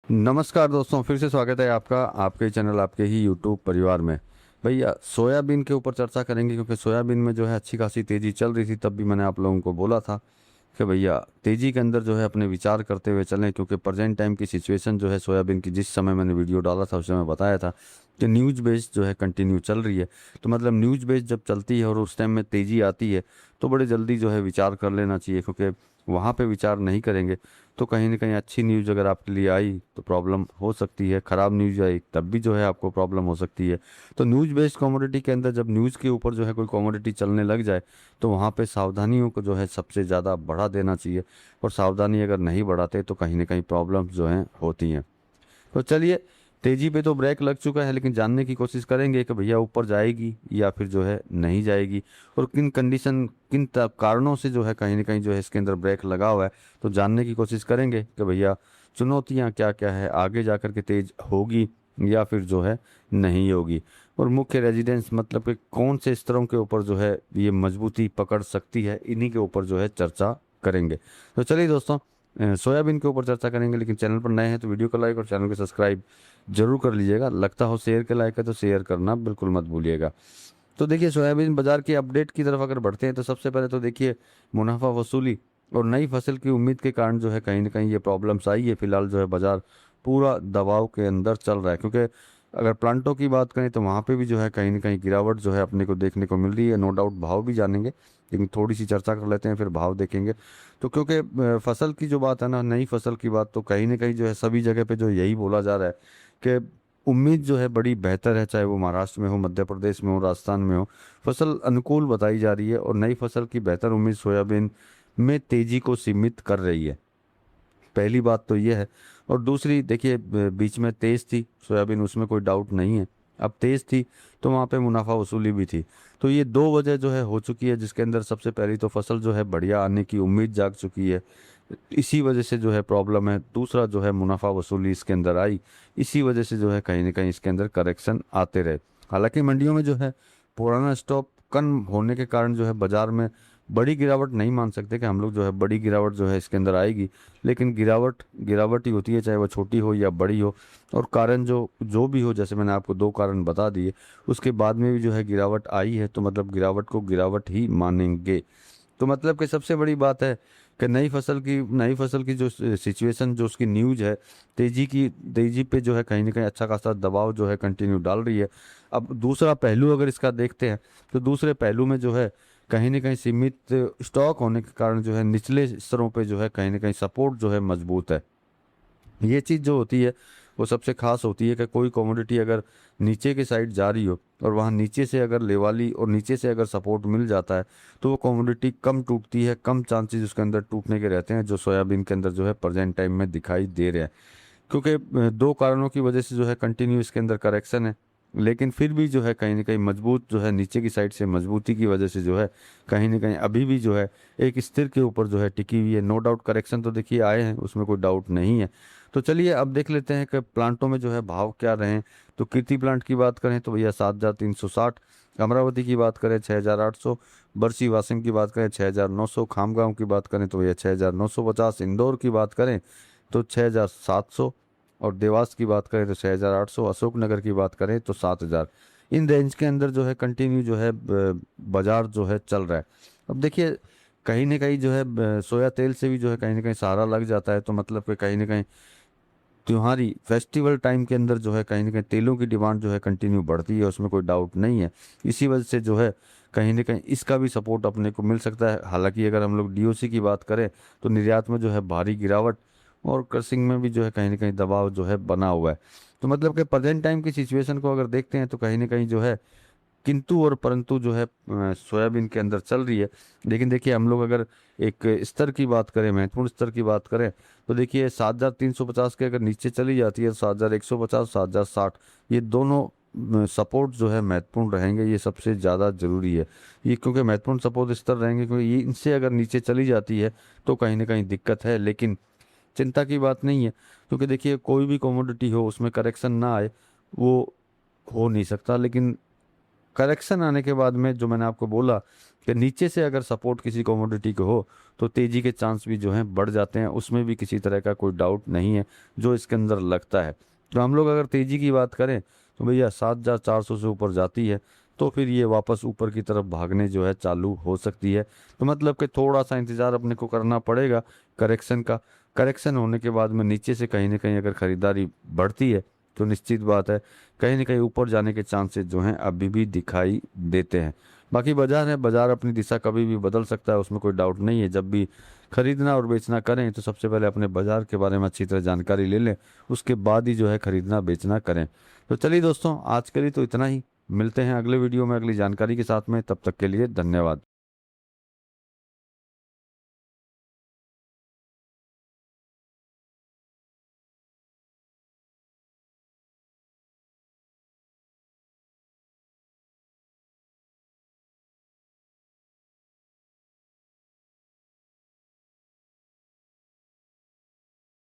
नमस्कार दोस्तों, फिर से स्वागत है आपका आपके ही चैनल आपके ही यूट्यूब परिवार में। भैया सोयाबीन के ऊपर चर्चा करेंगे क्योंकि सोयाबीन में जो है अच्छी खासी तेज़ी चल रही थी। तब भी मैंने आप लोगों को बोला था कि भैया तेज़ी के अंदर जो है अपने विचार करते हुए चलें, क्योंकि प्रेजेंट टाइम की सिचुएशन जो है सोयाबीन की, जिस समय मैंने वीडियो डाला था उस समय बताया था कि न्यूज़ बेस्ड जो है कंटिन्यू चल रही है। तो मतलब न्यूज़ बेस्ड जब चलती है और उस टाइम में तेज़ी आती है तो बड़े जल्दी जो है विचार कर लेना चाहिए, क्योंकि वहाँ पे विचार नहीं करेंगे तो कहीं ना कहीं अच्छी न्यूज़ अगर आपके लिए आई तो प्रॉब्लम हो सकती है, ख़राब न्यूज़ आई तब भी जो है आपको प्रॉब्लम हो सकती है। तो न्यूज़ बेस्ड कमोडिटी के अंदर जब न्यूज़ के ऊपर जो है कोई कमोडिटी चलने लग जाए तो वहाँ पे सावधानियों को जो है सबसे ज़्यादा बढ़ा देना चाहिए। और सावधानी अगर नहीं बढ़ाते तो कहीं ना कहीं प्रॉब्लम्स जो हैं होती हैं। तो चलिए, तेजी पे तो ब्रेक लग चुका है, लेकिन जानने की कोशिश करेंगे कि भैया ऊपर जाएगी या फिर जो है नहीं जाएगी, और किन कंडीशन कारणों से जो है कहीं ना कहीं जो है इसके अंदर ब्रेक लगा हुआ है। तो जानने की कोशिश करेंगे कि भैया चुनौतियां क्या क्या है, आगे जाकर के तेज होगी या फिर जो है नहीं होगी, और मुख्य रेजिडेंस मतलब कि कौन से स्तरों के ऊपर जो है ये मजबूती पकड़ सकती है, इन्हीं के ऊपर जो है चर्चा करेंगे। तो चलिए दोस्तों, सोयाबीन के ऊपर चर्चा करेंगे, लेकिन चैनल पर नए हैं तो वीडियो को लाइक और चैनल को सब्सक्राइब जरूर कर लीजिएगा। लगता हो शेयर के लायक है तो शेयर करना बिल्कुल मत भूलिएगा। तो देखिए, सोयाबीन बाजार की अपडेट की तरफ अगर बढ़ते हैं तो सबसे पहले तो देखिए, मुनाफा वसूली और नई फसल की उम्मीद के कारण जो है कहीं ना कहीं ये प्रॉब्लम्स आई है। फिलहाल जो है बाजार पूरा दबाव के अंदर चल रहा है, क्योंकि अगर प्लांटों की बात करें तो वहाँ पे भी जो है कहीं ना कहीं गिरावट जो है अपने को देखने को मिल रही है। नो डाउट भाव भी जानेंगे, लेकिन थोड़ी सी चर्चा कर लेते हैं फिर भाव देखेंगे। तो क्योंकि फसल की जो बात है ना, नई फसल की बात, तो कहीं ना कहीं जो है सभी जगह पे जो यही बोला जा रहा है कि उम्मीद जो है बड़ी बेहतर है, चाहे वो महाराष्ट्र में हो, मध्य प्रदेश में हो, राजस्थान में हो। फसल अनुकूल बताई जा रही है और नई फसल की बेहतर उम्मीद सोयाबीन में तेजी को सीमित कर रही है। पहली बात तो ये है। और दूसरी देखिए, बीच में तेज थी सोयाबीन, उसमें कोई डाउट नहीं है। अब तेज थी तो वहाँ पे मुनाफा वसूली भी थी। तो ये दो वजह जो है हो चुकी है, जिसके अंदर सबसे पहली तो फसल जो है बढ़िया आने की उम्मीद जाग चुकी है, इसी वजह से जो है प्रॉब्लम है। दूसरा जो है मुनाफा वसूली इसके अंदर आई, इसी वजह से जो है कहीं ना कहीं इसके अंदर करेक्शन आते रहे। हालांकि मंडियों में जो है पुराना स्टॉक कम होने के कारण जो है बाजार में बड़ी गिरावट नहीं मान सकते कि हम लोग जो है बड़ी गिरावट जो है इसके अंदर आएगी। लेकिन गिरावट गिरावट ही होती है, चाहे वो छोटी हो या बड़ी हो। और कारण जो जो भी हो, जैसे मैंने आपको दो कारण बता दिए, उसके बाद में भी जो है गिरावट आई है, तो मतलब गिरावट को गिरावट ही मानेंगे। तो मतलब कि सबसे बड़ी बात है कि नई फसल की जो सिचुएशन, जो उसकी न्यूज है, तेजी पे जो है कहीं ना कहीं अच्छा खासा दबाव जो है कंटिन्यू डाल रही है। अब दूसरा पहलू अगर इसका देखते हैं तो दूसरे पहलू में जो है कहीं ना कहीं सीमित स्टॉक होने के कारण जो है निचले स्तरों पे जो है कहीं ना कहीं सपोर्ट जो है मजबूत है। ये चीज़ जो होती है वो सबसे खास होती है कि कोई कमोडिटी अगर नीचे की साइड जा रही हो और वहाँ नीचे से अगर लेवाली और नीचे से अगर सपोर्ट मिल जाता है तो वो कमोडिटी कम टूटती है, कम चांसेस उसके अंदर टूटने के रहते हैं, जो सोयाबीन के अंदर जो है प्रेजेंट टाइम में दिखाई दे रहे हैं। क्योंकि दो कारणों की वजह से जो है कंटिन्यू इसके अंदर करेक्शन है, लेकिन फिर भी जो है कहीं ना कहीं मजबूत जो है नीचे की साइड से मजबूती की वजह से जो है कहीं ना कहीं अभी भी जो है एक स्थिर के ऊपर जो है टिकी हुई है। नो डाउट करेक्शन तो देखिए आए हैं, उसमें कोई डाउट नहीं है। तो चलिए अब देख लेते हैं कि प्लांटों में जो है भाव क्या रहे हैं। तो कीर्ति प्लांट की बात करें तो भैया 7,360, अमरावती की बात करें 6,800, बरसी वासिम की बात करें 6,900, खामगांव की बात करें तो भैया 6,950, इंदौर की बात करें तो 6,700, और देवास की बात करें तो 6,800, अशोकनगर की बात करें तो 7,000। इन रेंज के अंदर जो है कंटिन्यू जो है बाजार जो है चल रहा है। अब देखिए, कहीं ना कहीं जो है सोया तेल से भी जो है कहीं ना कहीं सहारा लग जाता है, तो मतलब कि कहीं ना कहीं त्योहारी फेस्टिवल टाइम के अंदर जो है कहीं ना कहीं तेलों की डिमांड जो है कंटिन्यू बढ़ती है, उसमें कोई डाउट नहीं है। इसी वजह से जो है कहीं ना कहीं इसका भी सपोर्ट अपने को मिल सकता है। हालांकि अगर हम लोग डीओसी की बात करें तो निर्यात में जो है भारी गिरावट और क्रसिंग में भी जो है कहीं ना कहीं दबाव जो है बना हुआ है। तो मतलब कि प्रेजेंट टाइम की सिचुएशन को अगर देखते हैं तो कहीं ना कहीं जो है किंतु और परंतु जो है सोयाबीन के अंदर चल रही है। लेकिन देखिए, हम लोग अगर एक स्तर की बात करें, महत्वपूर्ण स्तर की बात करें, तो देखिए 7,350 के अगर नीचे चली जाती है, 7,150, 7,060, ये दोनों सपोर्ट जो है महत्वपूर्ण रहेंगे, ये सबसे ज़्यादा जरूरी है। ये क्योंकि महत्वपूर्ण सपोर्ट स्तर रहेंगे, क्योंकि ये इनसे अगर नीचे चली जाती है तो कहीं ना कहीं दिक्कत है। लेकिन चिंता की बात नहीं है, क्योंकि देखिए कोई भी कमोडिटी हो उसमें करेक्शन ना आए वो हो नहीं सकता। लेकिन करेक्शन आने के बाद में जो मैंने आपको बोला कि नीचे से अगर सपोर्ट किसी कमोडिटी को हो तो तेजी के चांस भी जो हैं बढ़ जाते हैं, उसमें भी किसी तरह का कोई डाउट नहीं है जो इसके अंदर लगता है। तो हम लोग अगर तेजी की बात करें तो भैया 7,400 से ऊपर जाती है तो फिर ये वापस ऊपर की तरफ भागने जो है चालू हो सकती है। तो मतलब कि थोड़ा सा इंतज़ार अपने को करना पड़ेगा करेक्शन का। करेक्शन होने के बाद में नीचे से कहीं ना कहीं अगर ख़रीदारी बढ़ती है तो निश्चित बात है कहीं ना कहीं ऊपर जाने के चांसेस जो हैं अभी भी दिखाई देते हैं। बाकी बाजार है, बाजार अपनी दिशा कभी भी बदल सकता है, उसमें कोई डाउट नहीं है। जब भी खरीदना और बेचना करें तो सबसे पहले अपने बाजार के बारे में अच्छी तरह जानकारी ले लें, उसके बाद ही जो है खरीदना बेचना करें। तो चलिए दोस्तों, आज के लिए तो इतना ही। मिलते हैं अगले वीडियो में अगली जानकारी के साथ में, तब तक के लिए धन्यवाद।